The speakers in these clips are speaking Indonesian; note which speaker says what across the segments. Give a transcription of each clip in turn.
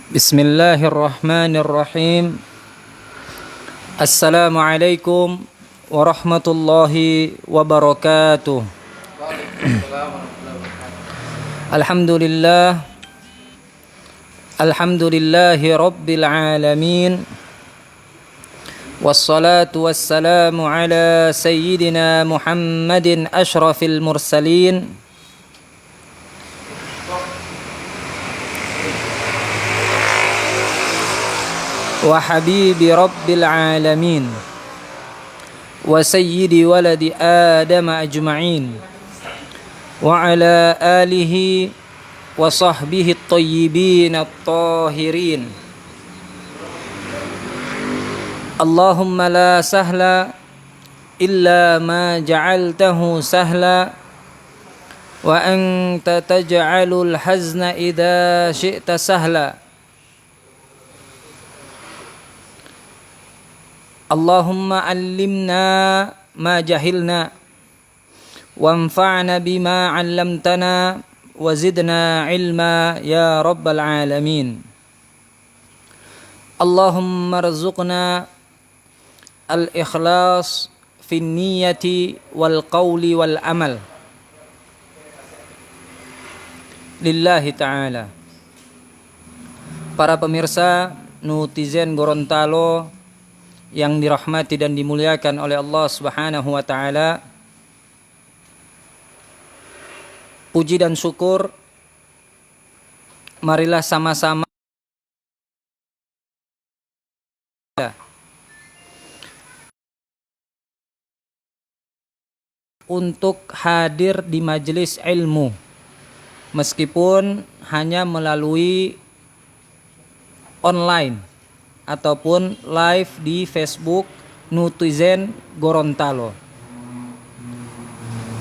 Speaker 1: Bismillahirrahmanirrahim. Assalamualaikum warahmatullahi wabarakatuh. Alhamdulillah. Alhamdulillahi rabbil alamin. Wassalatu wassalamu ala sayyidina Muhammadin ashrafil mursalin. Wa habibi rabbil alamin. Wa sayyidi waladi Adam ajma'in. Wa ala alihi wa sahbihi at-tayyibin at-tahirin. Allahumma la sahla illa ma ja'altahu sahla wa anta taj'alul hazna idza syi'ta sahla. Allahumma allimna ma jahilna wanfa'na bima 'allamtana wa zidna ilma ya rabbal alamin. Allahumma rzuqna al-ikhlas fi niyyati wal qawli wal amal lillahi ta'ala. Para pemirsa netizen Gorontalo yang dirahmati dan dimuliakan oleh Allah Subhanahu wa taala, puji dan syukur marilah sama-sama untuk hadir di majelis ilmu meskipun hanya melalui online ataupun live di Facebook netizen Gorontalo.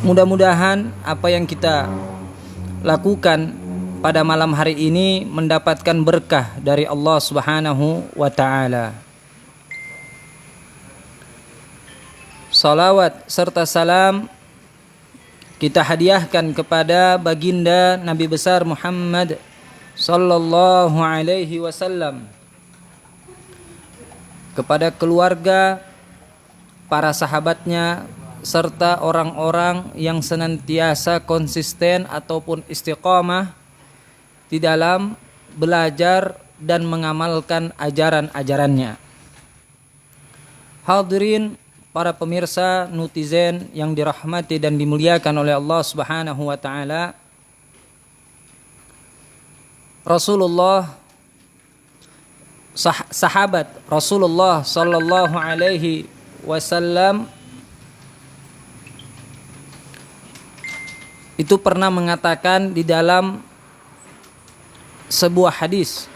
Speaker 1: Mudah-mudahan apa yang kita lakukan pada malam hari ini mendapatkan berkah dari Allah Subhanahu wa taala. Salawat serta salam kita hadiahkan kepada baginda Nabi besar Muhammad sallallahu alaihi wasallam, kepada keluarga, para sahabatnya, serta orang-orang yang senantiasa konsisten ataupun istiqamah di dalam belajar dan mengamalkan ajaran-ajarannya. Hadirin para pemirsa netizen yang dirahmati dan dimuliakan oleh Allah Subhanahu wa taala, Rasulullah, sahabat Rasulullah sallallahu alaihi wasallam itu pernah mengatakan di dalam sebuah hadis,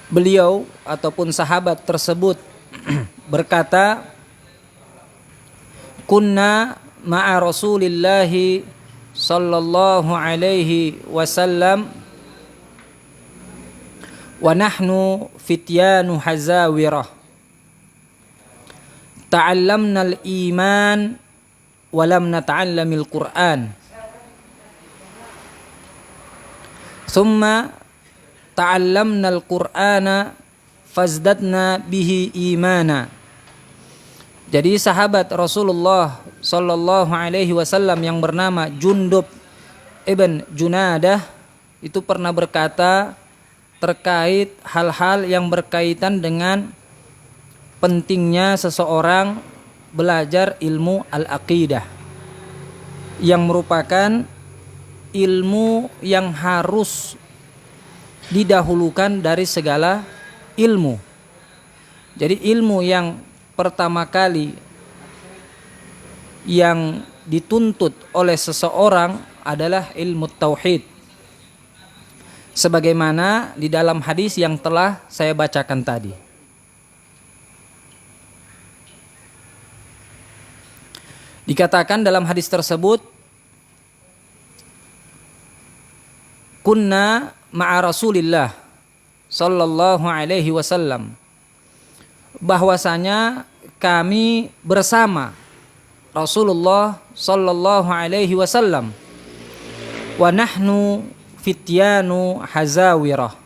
Speaker 1: beliau ataupun sahabat tersebut berkata, kunna ma'a Rasulillahi sallallahu alaihi wasallam wa nahnu fityanu hazawirah ta'allamna al-iman wa lam nata'allamil Qur'an thumma ta'allamna al-Qur'ana fazdadna bihi imana. Jadi sahabat Rasulullah sallallahu alaihi wasallam yang bernama Jundub ibn Junadah itu pernah berkata terkait hal-hal yang berkaitan dengan pentingnya seseorang belajar ilmu al-aqidah, yang merupakan ilmu yang harus didahulukan dari segala ilmu. Jadi ilmu yang pertama kali yang dituntut oleh seseorang adalah ilmu tauhid, sebagaimana di dalam hadis yang telah saya bacakan tadi. Dikatakan dalam hadis tersebut, kunna ma'a Rasulillah sallallahu alaihi wasallam, bahwasanya kami bersama Rasulullah sallallahu alaihi wasallam, wa nahnu fityanu hazawirah,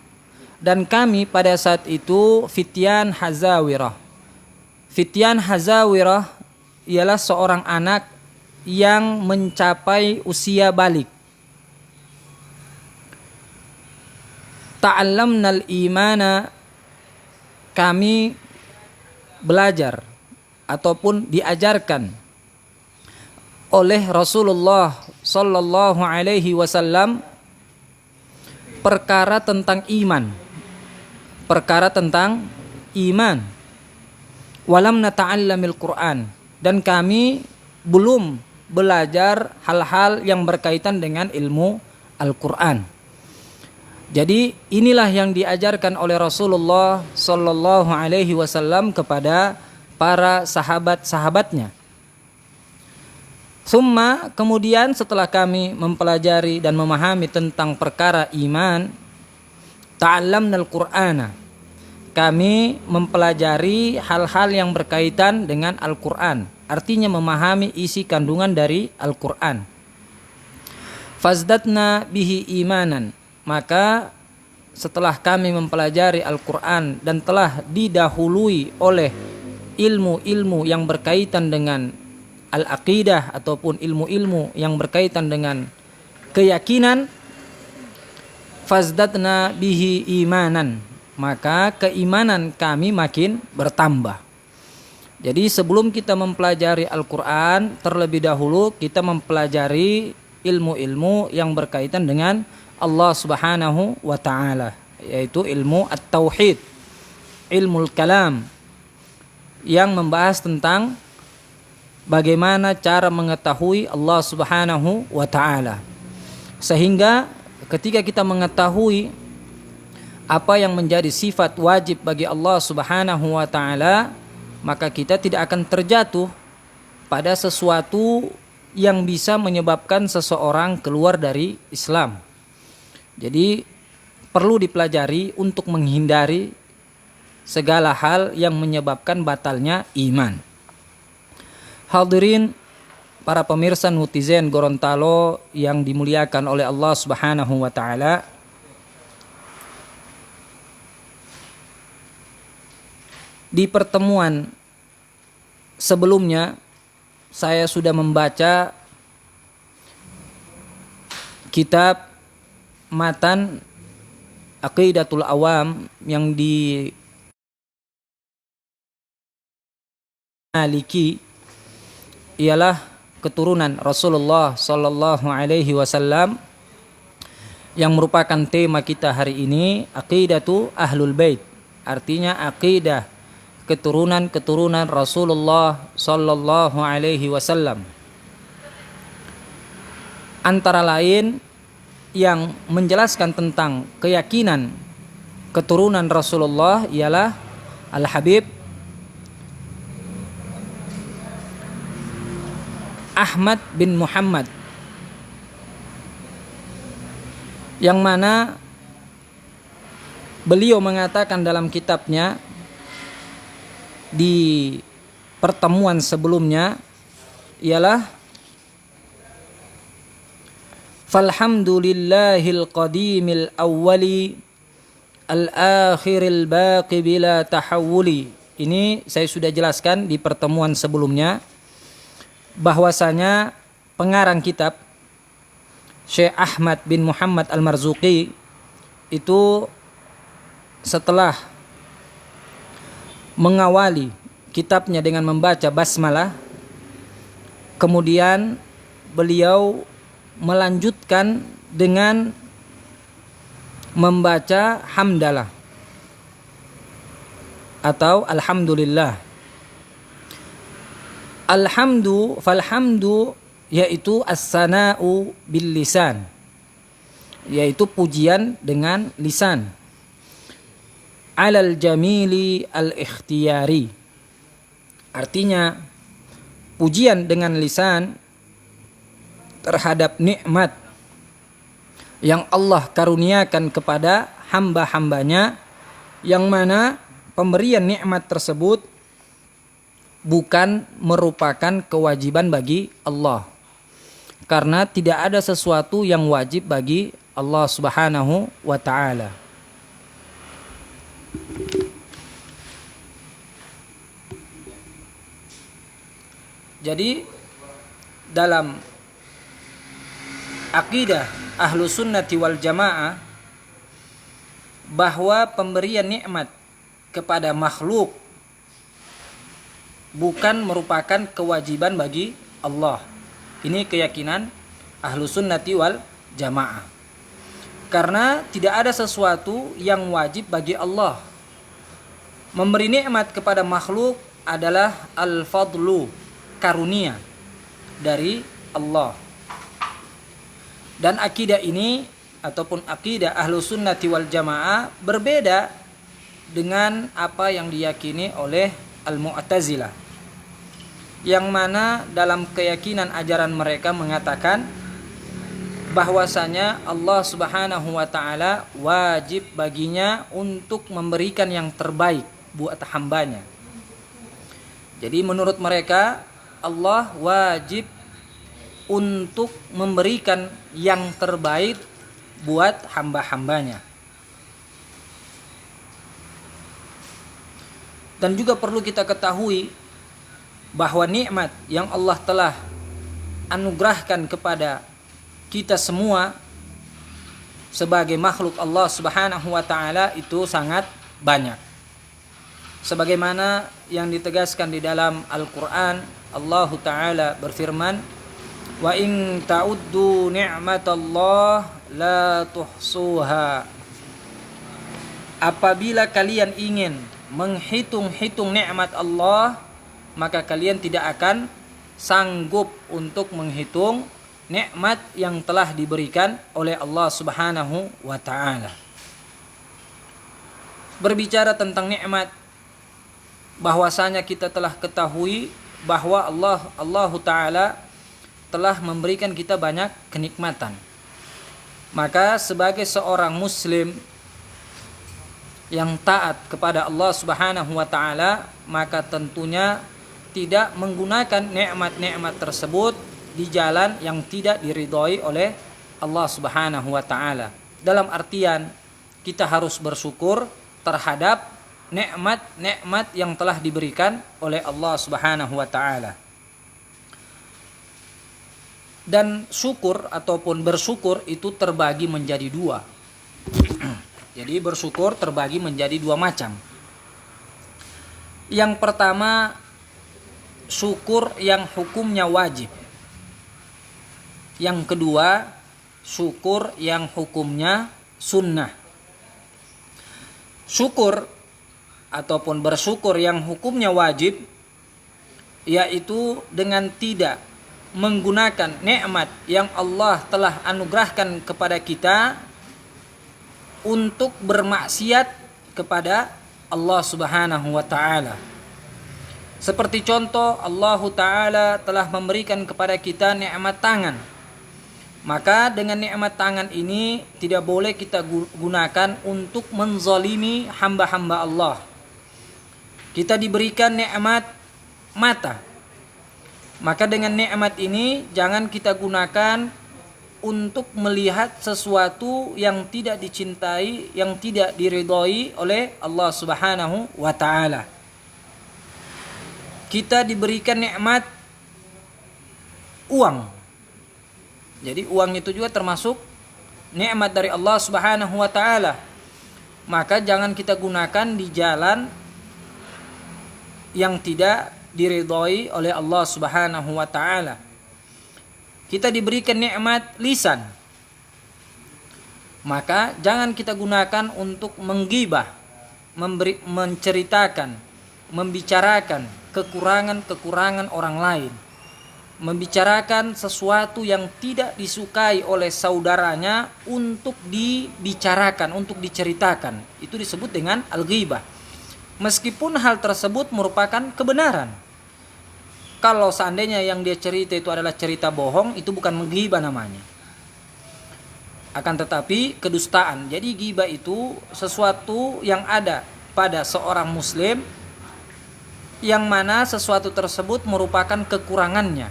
Speaker 1: dan kami pada saat itu fityan hazawirah. Fityan hazawirah ialah seorang anak yang mencapai usia balik. Ta'allamnal imana, kami belajar ataupun diajarkan oleh Rasulullah sallallahu alaihi wasallam perkara tentang iman. Perkara tentang iman. Walam nata'allamil Qur'an, dan kami belum belajar hal-hal yang berkaitan dengan ilmu Al-Qur'an. Jadi inilah yang diajarkan oleh Rasulullah sallallahu alaihi wasallam kepada para sahabat-sahabatnya. Summa, kemudian setelah kami mempelajari dan memahami tentang perkara iman, ta'allamnal Qur'ana, kami mempelajari hal-hal yang berkaitan dengan Al-Qur'an, artinya memahami isi kandungan dari Al-Qur'an. Fazdatna bihi imanan, maka setelah kami mempelajari Al-Qur'an dan telah didahului oleh ilmu-ilmu yang berkaitan dengan al-aqidah ataupun ilmu-ilmu yang berkaitan dengan keyakinan, fazdatna bihi imanan, maka keimanan kami makin bertambah. Jadi sebelum kita mempelajari Al-Qur'an, terlebih dahulu kita mempelajari ilmu-ilmu yang berkaitan dengan Allah Subhanahu wa taala, yaitu ilmu at-tauhid, ilmu kalam, yang membahas tentang bagaimana cara mengetahui Allah Subhanahu wa taala. Sehingga ketika kita mengetahui apa yang menjadi sifat wajib bagi Allah Subhanahu wa taala, maka kita tidak akan terjatuh pada sesuatu yang bisa menyebabkan seseorang keluar dari Islam. Jadi perlu dipelajari untuk menghindari segala hal yang menyebabkan batalnya iman. Hadirin para pemirsa netizen Gorontalo yang dimuliakan oleh Allah Subhanahu wa taala, di pertemuan sebelumnya saya sudah membaca kitab Matan Aqidatul Awam yang di Maliki, ialah keturunan Rasulullah sallallahu alaihi wasallam, yang merupakan tema kita hari ini, Aqidatu Ahlul Bait, artinya akidah keturunan-keturunan Rasulullah sallallahu alaihi wasallam. Antara lain yang menjelaskan tentang keyakinan keturunan Rasulullah ialah Al-Habib Ahmad bin Muhammad, yang mana beliau mengatakan dalam kitabnya di pertemuan sebelumnya ialah falhamdulillahil qadimil awwali al-akhiril baqi bila tahawuli. Ini saya sudah jelaskan di pertemuan sebelumnya, bahwasanya pengarang kitab Syekh Ahmad bin Muhammad Al-Marzuqi itu setelah mengawali kitabnya dengan membaca basmalah, kemudian beliau melanjutkan dengan membaca hamdalah atau alhamdulillah. Falhamdu yaitu as-sana'u bil lisan, yaitu pujian dengan lisan. Alal jamili al-ikhtiyari, artinya pujian dengan lisan terhadap nikmat yang Allah karuniakan kepada hamba-hambanya yang mana pemberian nikmat tersebut bukan merupakan kewajiban bagi Allah. Karena tidak ada sesuatu yang wajib bagi Allah Subhanahu wa taala. Jadi dalam akidah ahlu sunnati wal jamaah bahwa pemberian nikmat kepada makhluk bukan merupakan kewajiban bagi Allah. Ini keyakinan ahlu sunnati wal jamaah. Karena tidak ada sesuatu yang wajib bagi Allah. Memberi nikmat kepada makhluk adalah al-fadlu, karunia dari Allah. Dan akidah ini ataupun akidah ahlu sunnati wal jamaah berbeda dengan apa yang diyakini oleh al-mu'tazilah, yang mana dalam keyakinan ajaran mereka mengatakan bahwasanya Allah Subhanahu wa taala wajib baginya untuk memberikan yang terbaik buat hambanya. Jadi menurut mereka Allah wajib untuk memberikan yang terbaik buat hamba-hambanya. Dan juga perlu kita ketahui bahwa nikmat yang Allah telah anugerahkan kepada kita semua sebagai makhluk Allah Subhanahu wa taala itu sangat banyak. Sebagaimana yang ditegaskan di dalam Al-Qur'an, Allah taala berfirman, "Wa in ta'uddu ni'matallah la tuhsuha." Apabila kalian ingin menghitung-hitung nikmat Allah, maka kalian tidak akan sanggup untuk menghitung nikmat yang telah diberikan oleh Allah Subhanahu wa taala. Berbicara tentang nikmat, bahwasanya kita telah ketahui bahwa Allah taala telah memberikan kita banyak kenikmatan. Maka sebagai seorang muslim yang taat kepada Allah Subhanahu wa taala, maka tentunya tidak menggunakan nikmat-nikmat tersebut di jalan yang tidak diridhoi oleh Allah Subhanahu wa taala. Dalam artian kita harus bersyukur terhadap nikmat-nikmat yang telah diberikan oleh Allah Subhanahu wa taala. Dan syukur ataupun bersyukur itu terbagi menjadi dua. Jadi bersyukur terbagi menjadi dua macam. Yang pertama, syukur yang hukumnya wajib. Yang kedua, syukur yang hukumnya sunnah. Syukur ataupun bersyukur yang hukumnya wajib, yaitu dengan tidak menggunakan nikmat yang Allah telah anugerahkan kepada kita untuk bermaksiat kepada Allah Subhanahu wa taala. Seperti contoh, Allah taala telah memberikan kepada kita nikmat tangan. Maka dengan nikmat tangan ini tidak boleh kita gunakan untuk menzalimi hamba-hamba Allah. Kita diberikan nikmat mata. Maka dengan nikmat ini jangan kita gunakan untuk melihat sesuatu yang tidak dicintai, yang tidak diridhoi oleh Allah Subhanahu wa taala. Kita diberikan nikmat uang. Jadi uang itu juga termasuk nikmat dari Allah Subhanahu wa taala. Maka jangan kita gunakan di jalan yang tidak diridhoi oleh Allah Subhanahu wa taala. Kita diberikan nikmat lisan. Maka jangan kita gunakan untuk menggibah, menceritakan, membicarakan kekurangan-kekurangan orang lain. Membicarakan sesuatu yang tidak disukai oleh saudaranya untuk dibicarakan, untuk diceritakan. Itu disebut dengan al-ghibah. Meskipun hal tersebut merupakan kebenaran. Kalau seandainya yang dia cerita itu adalah cerita bohong, itu bukan menggibah namanya. Akan tetapi kedustaan. Jadi ghibah itu sesuatu yang ada pada seorang muslim yang mana sesuatu tersebut merupakan kekurangannya.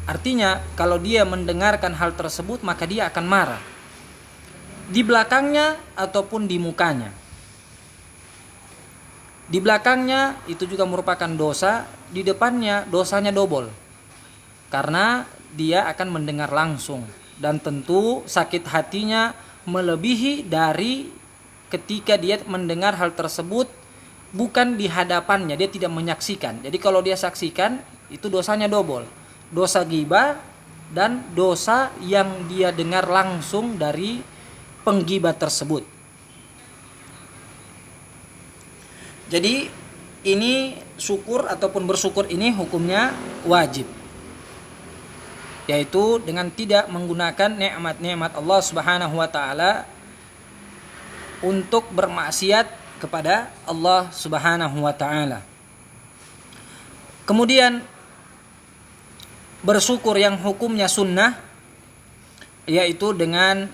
Speaker 1: Artinya kalau dia mendengarkan hal tersebut maka dia akan marah, di belakangnya ataupun di mukanya. Di belakangnya itu juga merupakan dosa, di depannya dosanya double, karena dia akan mendengar langsung, dan tentu sakit hatinya melebihi dari ketika dia mendengar hal tersebut bukan di hadapannya, dia tidak menyaksikan. Jadi kalau dia saksikan itu dosanya double, dosa ghibah dan dosa yang dia dengar langsung dari penggibah tersebut. Jadi ini syukur ataupun bersyukur ini hukumnya wajib, yaitu dengan tidak menggunakan nikmat-nikmat Allah Subhanahu wa taala untuk bermaksiat kepada Allah Subhanahu wa taala. Kemudian bersyukur yang hukumnya sunnah, yaitu dengan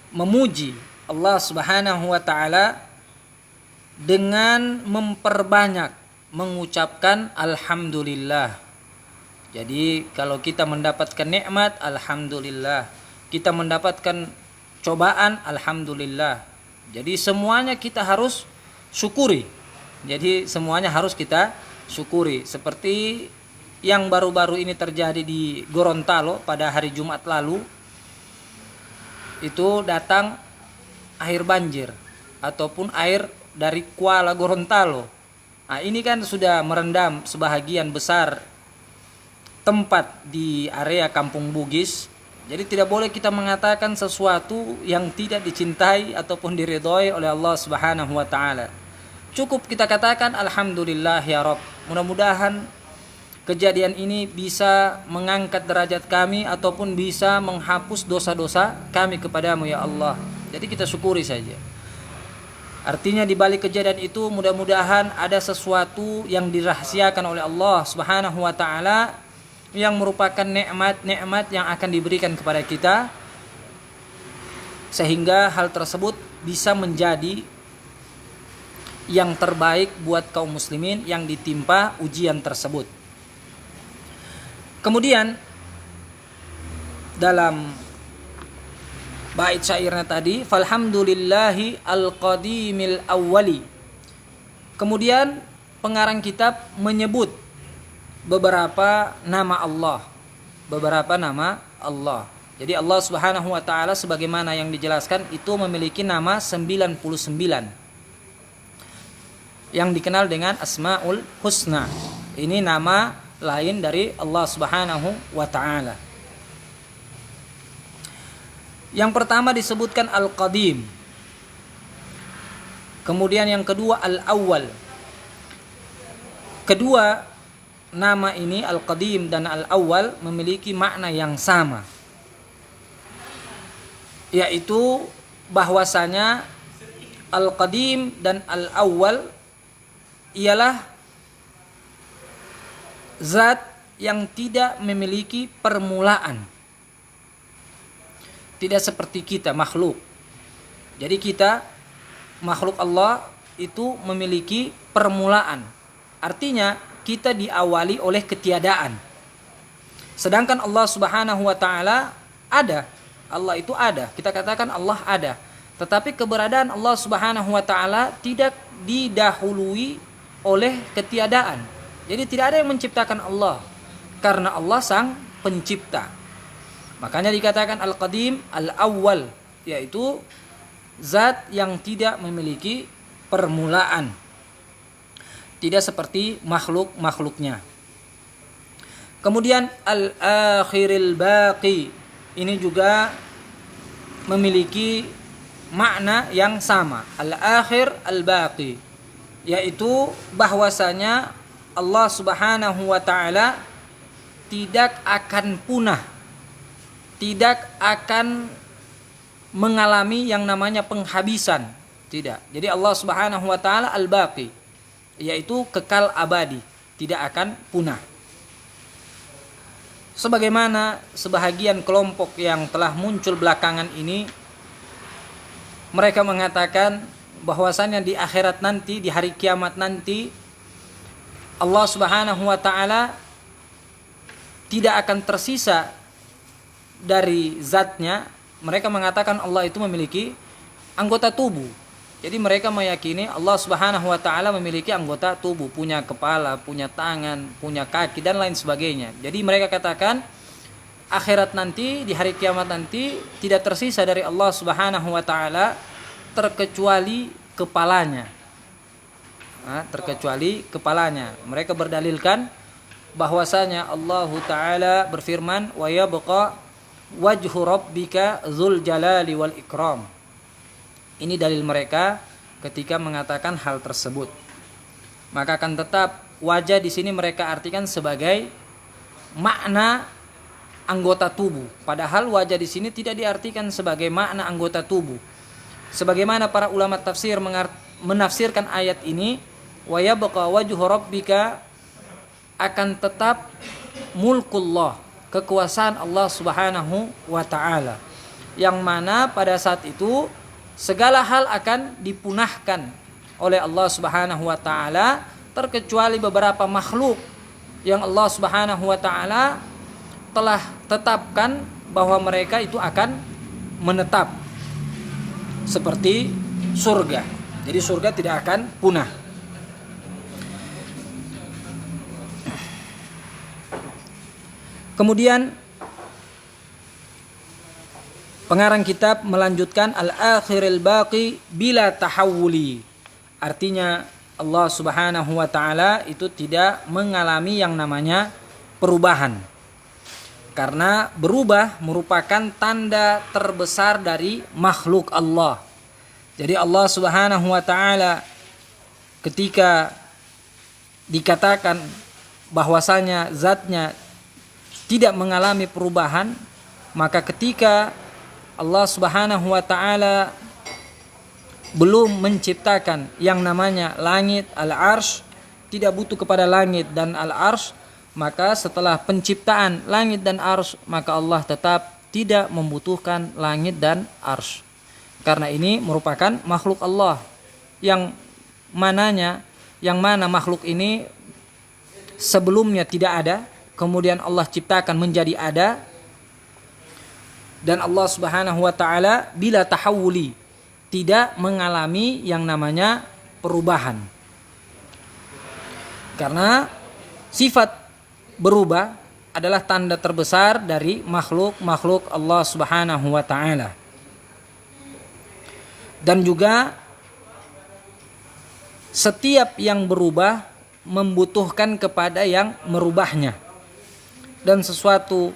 Speaker 1: memuji Allah Subhanahu wa taala dengan memperbanyak mengucapkan alhamdulillah. Jadi kalau kita mendapatkan nikmat, alhamdulillah. Kita mendapatkan cobaan, alhamdulillah. Jadi semuanya kita harus syukuri. Jadi semuanya harus kita syukuri. Seperti yang baru-baru ini terjadi di Gorontalo pada hari Jumat lalu. Itu datang air banjir ataupun air dari Kuala Gorontalo. Nah, ini kan sudah merendam sebahagian besar tempat di area Kampung Bugis. Jadi tidak boleh kita mengatakan sesuatu yang tidak dicintai ataupun diridhoi oleh Allah Subhanahu wa taala. Cukup kita katakan alhamdulillah ya Rabb. Mudah-mudahan kejadian ini bisa mengangkat derajat kami ataupun bisa menghapus dosa-dosa kami kepadamu ya Allah. Jadi kita syukuri saja. Artinya di balik kejadian itu mudah-mudahan ada sesuatu yang dirahasiakan oleh Allah Subhanahu wa taala yang merupakan nikmat-nikmat yang akan diberikan kepada kita, sehingga hal tersebut bisa menjadi yang terbaik buat kaum muslimin yang ditimpa ujian tersebut. Kemudian dalam bait syairnya tadi, falhamdulillahi al-qadimil awwali. Kemudian pengarang kitab menyebut beberapa nama Allah. Beberapa nama Allah. Jadi Allah Subhanahu wa taala sebagaimana yang dijelaskan itu memiliki nama 99 yang dikenal dengan Asmaul Husna. Ini nama lain dari Allah Subhanahu wa taala. Yang pertama disebutkan Al-Qadim. Kemudian yang kedua Al-Awwal. Kedua nama ini Al-Qadim dan Al-Awwal memiliki makna yang sama, yaitu bahwasanya Al-Qadim dan Al-Awwal ialah zat yang tidak memiliki permulaan. Tidak seperti kita makhluk. Jadi kita makhluk Allah itu memiliki permulaan. Artinya kita diawali oleh ketiadaan. Sedangkan Allah Subhanahu wa taala ada. Allah itu ada. Kita katakan Allah ada. Tetapi keberadaan Allah Subhanahu wa taala tidak didahului oleh ketiadaan. Jadi tidak ada yang menciptakan Allah, karena Allah sang pencipta. Makanya dikatakan Al-Qadim, Al-Awwal, yaitu zat yang tidak memiliki permulaan. Tidak seperti makhluk-makhluknya. Kemudian Al-Akhiril Baqi, ini juga memiliki makna yang sama. Al-Akhir Al-Baqi, yaitu bahwasanya Allah Subhanahu wa taala tidak akan punah, tidak akan mengalami yang namanya penghabisan, tidak. Jadi Allah Subhanahu wa taala Al-Baqi, yaitu kekal abadi, tidak akan punah. Sebagaimana sebahagian kelompok yang telah muncul belakangan ini, mereka mengatakan bahwasannya di akhirat nanti, di hari kiamat nanti, Allah Subhanahu wa taala tidak akan tersisa dari zatnya. Mereka mengatakan Allah itu memiliki anggota tubuh. Jadi mereka meyakini Allah Subhanahu wa taala memiliki anggota tubuh, punya kepala, punya tangan, punya kaki dan lain sebagainya. Jadi mereka katakan akhirat nanti, di hari kiamat nanti tidak tersisa dari Allah Subhanahu wa taala terkecuali kepalanya. Terkecuali kepalanya. Mereka berdalilkan bahwasanya Allah taala berfirman, "Wa yabqa wajhu rabbika dzul jalali wal ikram." Ini dalil mereka ketika mengatakan hal tersebut. Maka akan tetap wajah di sini mereka artikan sebagai makna anggota tubuh. Padahal wajah di sini tidak diartikan sebagai makna anggota tubuh. Sebagaimana para ulama tafsir menafsirkan ayat ini, wa yabqa wajhu rabbika, akan tetap mulkullah, kekuasaan Allah Subhanahu wa taala. Yang mana pada saat itu segala hal akan dipunahkan oleh Allah Subhanahu wa taala terkecuali beberapa makhluk yang Allah Subhanahu wa taala telah tetapkan bahwa mereka itu akan menetap, seperti surga. Jadi surga tidak akan punah. Kemudian pengarang kitab melanjutkan al-akhiril baqi bila tahawuli. Artinya Allah Subhanahu wa taala itu tidak mengalami yang namanya perubahan. Karena berubah merupakan tanda terbesar dari makhluk Allah. Jadi Allah Subhanahu wa taala ketika dikatakan bahwasanya zatnya tidak mengalami perubahan, maka ketika Allah Subhanahu wa taala belum menciptakan yang namanya langit, al-arsy, tidak butuh kepada langit dan al-arsy, maka setelah penciptaan langit dan arsy, maka Allah tetap tidak membutuhkan langit dan arsy. Karena ini merupakan makhluk Allah yang mana makhluk ini sebelumnya tidak ada, kemudian Allah ciptakan menjadi ada. Dan Allah Subhanahu wa taala bila tahawuli, tidak mengalami yang namanya perubahan. Karena sifat berubah adalah tanda terbesar dari makhluk Allah Subhanahu wa taala. Dan juga setiap yang berubah membutuhkan kepada yang merubahnya. Dan sesuatu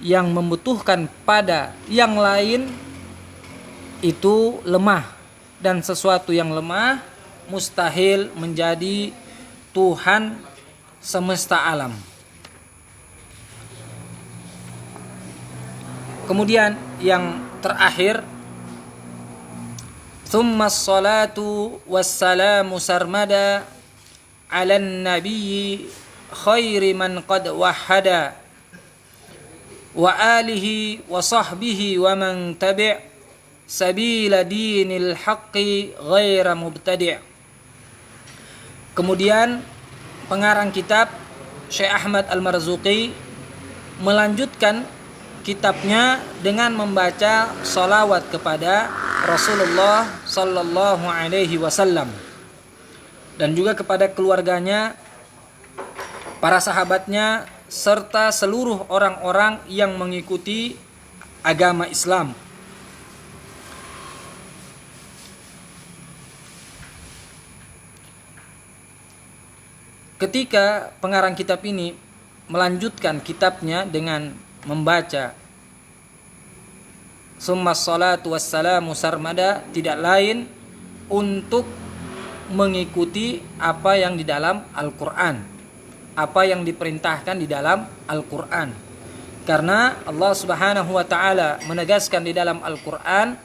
Speaker 1: yang membutuhkan pada yang lain itu lemah, dan sesuatu yang lemah mustahil menjadi Tuhan semesta alam. Kemudian yang terakhir, thumma salatu wassalamu sarmada ala nabiyyi khairi man qad wahhada wa alihi wa sahbihi wa man tabi' sabila dinil haqqi ghaira mubtadi'. Kemudian pengarang kitab Syekh Ahmad Al-Marzuqi melanjutkan kitabnya dengan membaca salawat kepada Rasulullah sallallahu alaihi wasallam dan juga kepada keluarganya, para sahabatnya, serta seluruh orang-orang yang mengikuti agama Islam. Ketika pengarang kitab ini melanjutkan kitabnya dengan membaca summa salatu wassalamu sarmada, tidak lain untuk mengikuti apa yang di dalam Al-Quran, apa yang diperintahkan di dalam Al-Quran. Karena Allah Subhanahu wa ta'ala menegaskan di dalam Al-Quran,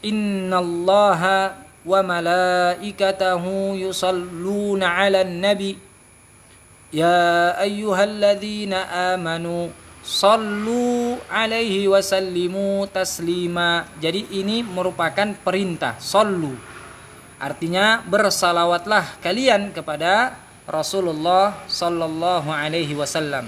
Speaker 1: innallaha wa malaikatahu yusalluna 'alan nabi ya ayyuhalladzina amanu sallu alaihi wasallimu taslima. Jadi ini merupakan perintah, sallu, Artinya bersalawatlah kalian kepada Rasulullah sallallahu alaihi wasallam.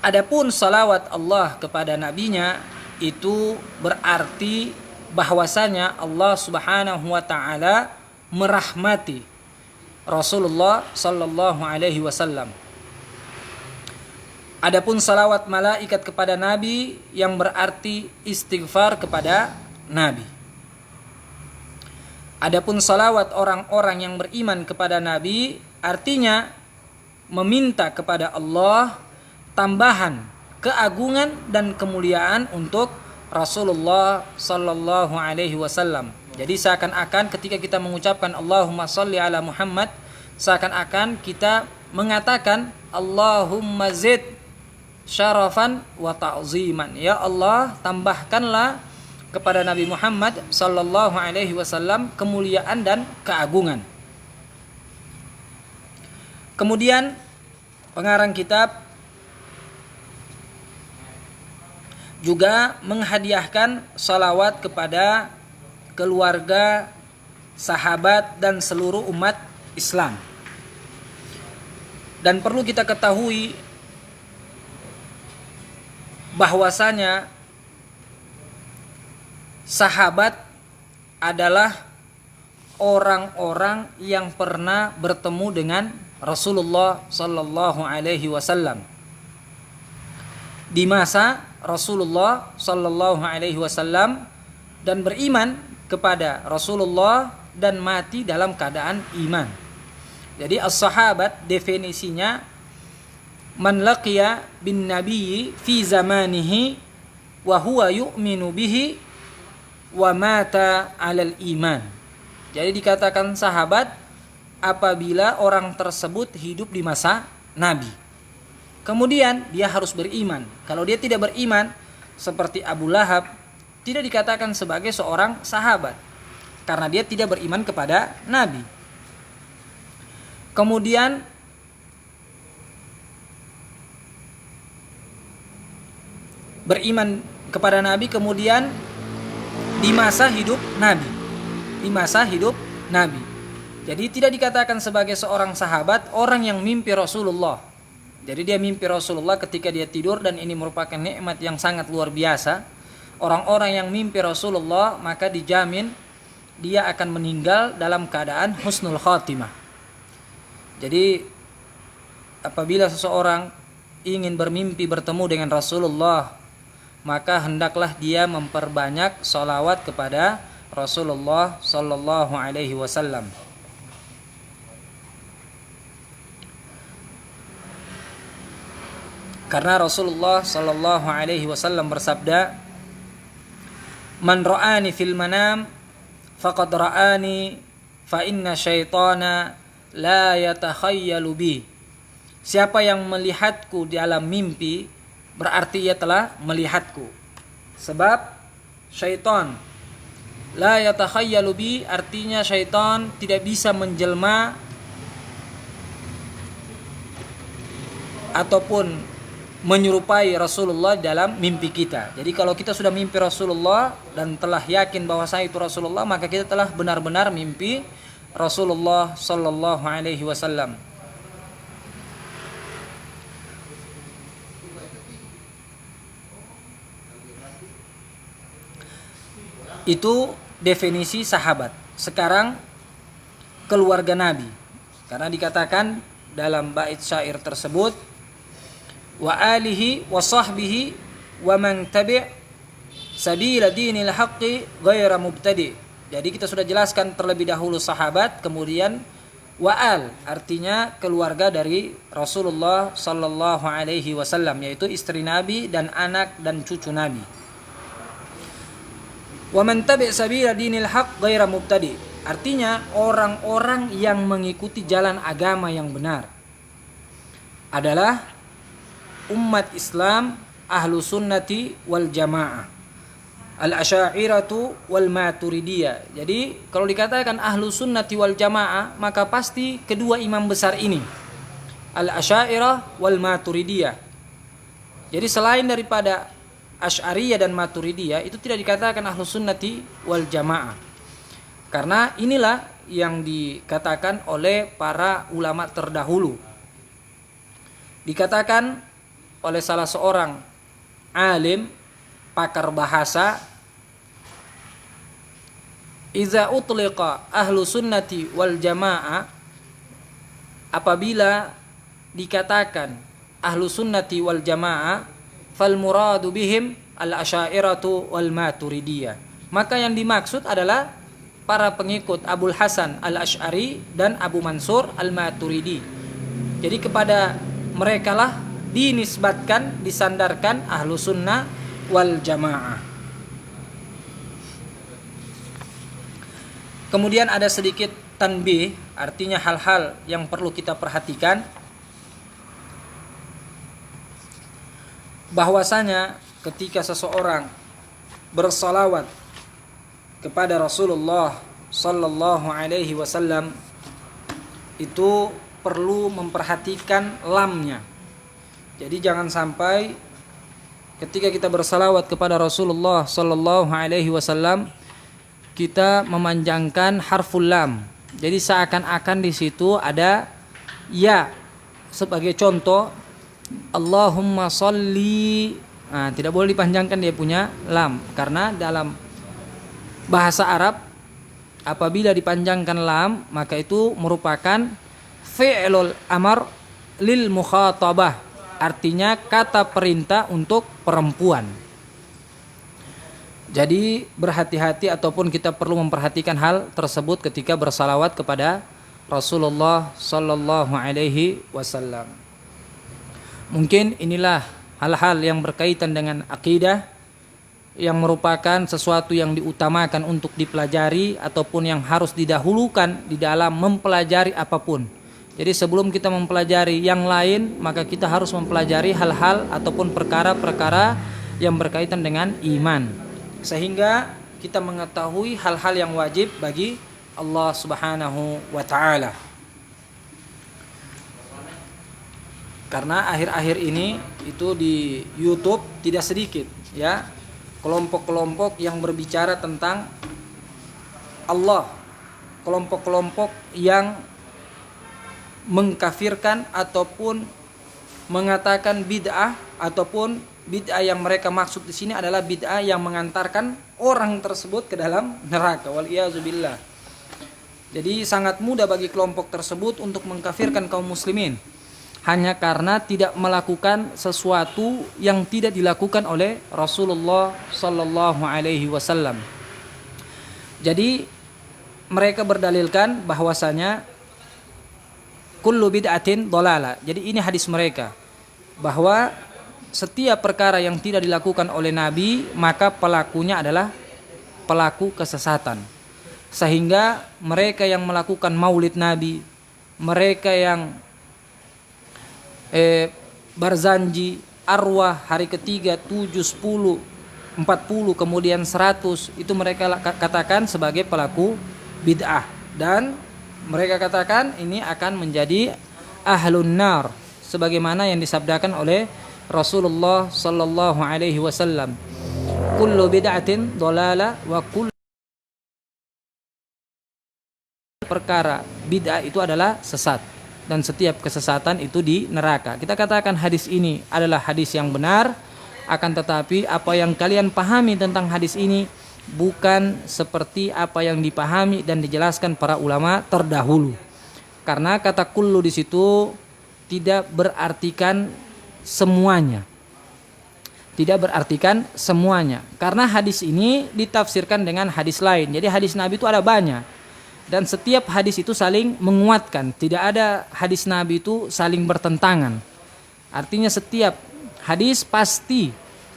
Speaker 1: Adapun salawat Allah kepada nabinya itu berarti bahwasanya Allah Subhanahu wa taala merahmati Rasulullah sallallahu alaihi wasallam. Adapun salawat malaikat kepada nabi yang berarti istighfar kepada nabi. Adapun salawat orang-orang yang beriman kepada nabi artinya meminta kepada Allah tambahan keagungan dan kemuliaan untuk Rasulullah sallallahu alaihi wasallam. Jadi seakan-akan ketika kita mengucapkan Allahumma shalli ala Muhammad, seakan-akan kita mengatakan Allahumma zid syarafan wa ta'ziman. Ya Allah, tambahkanlah kepada Nabi Muhammad sallallahu alaihi wasallam kemuliaan dan keagungan. Kemudian pengarang kitab juga menghadiahkan salawat kepada keluarga, sahabat dan seluruh umat Islam. Dan perlu kita ketahui bahwasanya sahabat adalah orang-orang yang pernah bertemu dengan Rasulullah sallallahu alaihi wasallam di masa Rasulullah sallallahu alaihi wasallam dan beriman kepada Rasulullah dan mati dalam keadaan iman. Jadi as-sahabat definisinya man laqiya bin nabiyyi fi zamanihi wa huwa yu'minu bihi wa mata 'alal iman. Jadi dikatakan sahabat apabila orang tersebut hidup di masa Nabi. Kemudian dia harus beriman. Kalau dia tidak beriman seperti Abu Lahab, tidak dikatakan sebagai seorang sahabat karena dia tidak beriman kepada Nabi. Kemudian beriman kepada Nabi kemudian di masa hidup Nabi. Di masa hidup Nabi. Jadi tidak dikatakan sebagai seorang sahabat orang yang mimpi Rasulullah. Jadi dia mimpi Rasulullah ketika dia tidur dan ini merupakan nikmat yang sangat luar biasa. Orang-orang yang mimpi Rasulullah maka dijamin dia akan meninggal dalam keadaan husnul khatimah. Jadi apabila seseorang ingin bermimpi bertemu dengan Rasulullah, maka hendaklah dia memperbanyak sholawat kepada Rasulullah sallallahu alaihi wasallam. Karena Rasulullah sallallahu alaihi wasallam bersabda, "Man ra'ani fil manam faqad ra'ani fa inna syaitana la yatakhayyalu bi." Siapa yang melihatku di dalam mimpi berarti ia telah melihatku. Sebab syaitan la yatakhayyalu bi artinya syaitan tidak bisa menjelma ataupun menyerupai Rasulullah dalam mimpi kita. Jadi kalau kita sudah mimpi Rasulullah dan telah yakin bahwasanya itu Rasulullah, maka kita telah benar-benar mimpi Rasulullah sallallahu alaihi wasallam. Itu definisi sahabat. Sekarang keluarga Nabi. Karena dikatakan dalam bait syair tersebut, wa alihi wa sahbihi wa man tabi' sabila dinil haqqi ghaira mubtadi'. Jadi kita sudah jelaskan terlebih dahulu sahabat, kemudian wa'al artinya keluarga dari Rasulullah sallallahu alaihi wasallam, yaitu istri Nabi dan anak dan cucu Nabi. Wa man tabi' sabila dinil haqq ghaira mubtadi', artinya orang-orang yang mengikuti jalan agama yang benar adalah umat Islam ahlu sunnati wal jamaah, al-asy'ariyatu wal maturidiyah. Jadi kalau dikatakan ahlu sunnati wal jamaah, maka pasti kedua imam besar ini, al-asy'ariyah wal maturidiyah. Jadi selain daripada Asy'ariyah dan Maturidiyah itu tidak dikatakan ahlu sunnati wal jamaah. Karena inilah yang dikatakan oleh para ulama terdahulu. Dikatakan oleh salah seorang alim, pakar bahasa, iza utliqa ahlu sunnati wal jamaah, apabila dikatakan ahlu sunnati wal jamaah, fal muradu bihim al asyairatu wal maturidiyah, maka yang dimaksud adalah para pengikut Abul Hasan al Ash'ari dan Abu Mansur al Maturidi. Jadi kepada mereka lah dinisbatkan, disandarkan ahlu sunnah wal jamaah. Kemudian ada sedikit tanbih, artinya hal-hal yang perlu kita perhatikan, bahwasanya ketika seseorang bersalawat kepada Rasulullah sallallahu alaihi wasallam itu perlu memperhatikan lamnya. Jadi jangan sampai ketika kita bersalawat kepada Rasulullah sallallahu alaihi wasallam kita memanjangkan harful lam. Jadi seakan-akan di situ ada ya. Sebagai contoh, Allahumma sholli. Nah, tidak boleh dipanjangkan dia punya lam, karena dalam bahasa Arab apabila dipanjangkan lam maka itu merupakan fi'lul amar lil mukhatabah, artinya kata perintah untuk perempuan. Jadi berhati-hati ataupun kita perlu memperhatikan hal tersebut ketika bersalawat kepada Rasulullah sallallahu alaihi wasallam. Mungkin inilah hal-hal yang berkaitan dengan akidah, yang merupakan sesuatu yang diutamakan untuk dipelajari ataupun yang harus didahulukan di dalam mempelajari apapun. Jadi sebelum kita mempelajari yang lain, maka kita harus mempelajari hal-hal ataupun perkara-perkara yang berkaitan dengan iman, sehingga kita mengetahui hal-hal yang wajib bagi Allah Subhanahu wa taala. Karena akhir-akhir ini itu di YouTube tidak sedikit ya kelompok-kelompok yang berbicara tentang Allah, kelompok-kelompok yang mengkafirkan ataupun mengatakan bid'ah, ataupun bid'ah yang mereka maksud di sini adalah bid'ah yang mengantarkan orang tersebut ke dalam neraka. Waliyazubillah. Jadi sangat mudah bagi kelompok tersebut untuk mengkafirkan kaum muslimin hanya karena tidak melakukan sesuatu yang tidak dilakukan oleh Rasulullah sallallahu alaihi wasallam. Jadi mereka berdalilkan bahwasanya kullu bid'atin dhalalah. Jadi ini hadis mereka, bahwa setiap perkara yang tidak dilakukan oleh Nabi maka pelakunya adalah pelaku kesesatan. Sehingga mereka yang melakukan maulid Nabi, mereka yang barzanji, arwah hari ketiga, 7, 10, 40, kemudian 100, itu mereka katakan sebagai pelaku bid'ah, dan mereka katakan ini akan menjadi ahlun nar, sebagaimana yang disabdakan oleh Rasulullah sallallahu alaihi wasallam, kullu bid'atin dhalalah wa kullu, perkara bid'ah itu adalah sesat dan setiap kesesatan itu di neraka. Kita katakan hadis ini adalah hadis yang benar, akan tetapi apa yang kalian pahami tentang hadis ini bukan seperti apa yang dipahami dan dijelaskan para ulama terdahulu. Karena kata kullu di situ tidak berartikan semuanya. Tidak berartikan semuanya. Karena hadis ini ditafsirkan dengan hadis lain. Jadi hadis Nabi itu ada banyak. Dan setiap hadis itu saling menguatkan. Tidak ada hadis Nabi itu saling bertentangan. Artinya setiap hadis pasti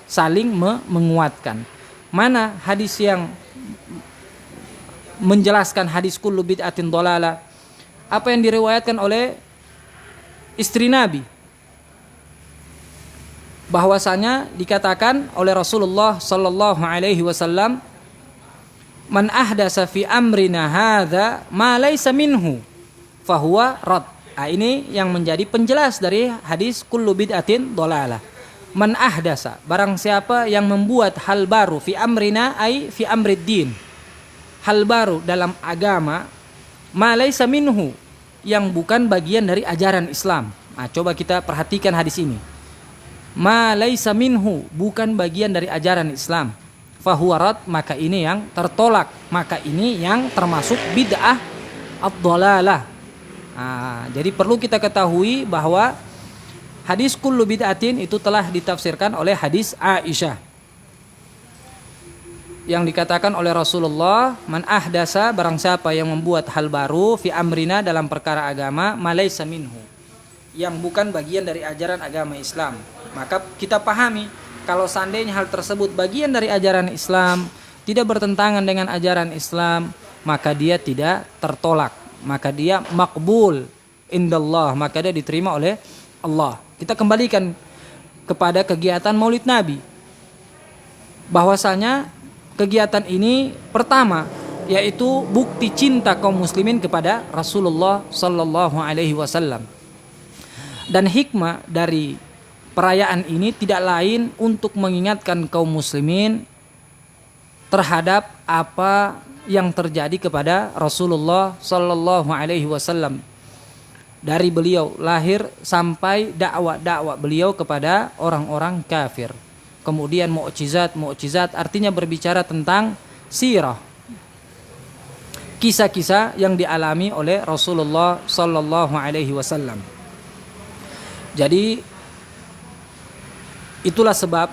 Speaker 1: saling menguatkan. Mana hadis yang menjelaskan hadis kullu bid'atin dhalalah? Apa yang diriwayatkan oleh istri Nabi, bahwasanya dikatakan oleh Rasulullah sallallahu alaihi wasallam, man ahdasa fi amrina hadza ma laysa minhu fahuwa rad. Ini yang menjadi penjelas dari hadis kullu bid'atin dhalalah. Man ahdasa, barang siapa yang membuat hal baru, fi amrina ay fi amrid din, hal baru dalam agama, ma laisa minhu, yang bukan bagian dari ajaran Islam. Nah, coba kita perhatikan hadis ini. Ma laisa minhu, bukan bagian dari ajaran Islam. Fahuwarat, maka ini yang tertolak, maka ini yang termasuk bid'ah ad-dhalalah. Nah, jadi perlu kita ketahui bahwa hadis kullu bid'atin itu telah ditafsirkan oleh hadis Aisyah yang dikatakan oleh Rasulullah, man ahdasa, barang siapa yang membuat hal baru fi amrina, dalam perkara agama, malaysa minhu, yang bukan bagian dari ajaran agama Islam. Maka kita pahami kalau seandainya hal tersebut bagian dari ajaran Islam, tidak bertentangan dengan ajaran Islam, maka dia tidak tertolak, maka dia makbul indallah, maka dia diterima oleh Allah. Kita kembalikan kepada kegiatan Maulid Nabi, bahwasanya kegiatan ini pertama yaitu bukti cinta kaum muslimin kepada Rasulullah sallallahu alaihi wasallam. Dan hikmah dari perayaan ini tidak lain untuk mengingatkan kaum muslimin terhadap apa yang terjadi kepada Rasulullah sallallahu alaihi wasallam dari beliau lahir sampai dakwah beliau kepada orang-orang kafir. Kemudian mukjizat artinya berbicara tentang sirah, kisah-kisah yang dialami oleh Rasulullah sallallahu alaihi wasallam. Jadi itulah sebab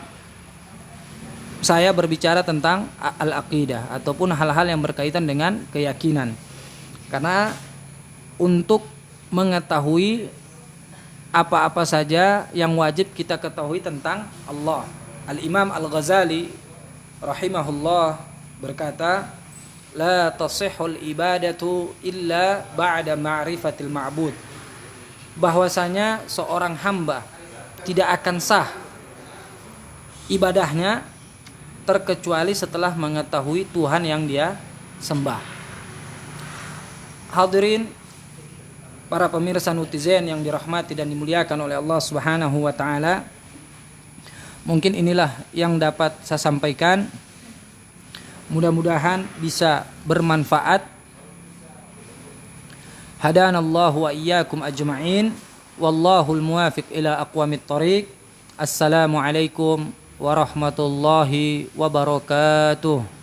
Speaker 1: saya berbicara tentang al-aqidah ataupun hal-hal yang berkaitan dengan keyakinan. Karena untuk mengetahui apa-apa saja yang wajib kita ketahui tentang Allah. Al-Imam Al-Ghazali rahimahullah berkata, la tasihhul ibadatu illa ba'da ma'rifatil ma'bud. Bahwasanya seorang hamba tidak akan sah ibadahnya terkecuali setelah mengetahui Tuhan yang dia sembah. Hadirin para pemirsa Nutizen yang dirahmati dan dimuliakan oleh Allah Subhanahu wa taala, mungkin inilah yang dapat saya sampaikan. Mudah-mudahan bisa bermanfaat. Hadanallahu wa iyyakum ajma'in. Wallahul muwafiq ila aqwamit thoriq. Assalamualaikum warahmatullahi wabarakatuh.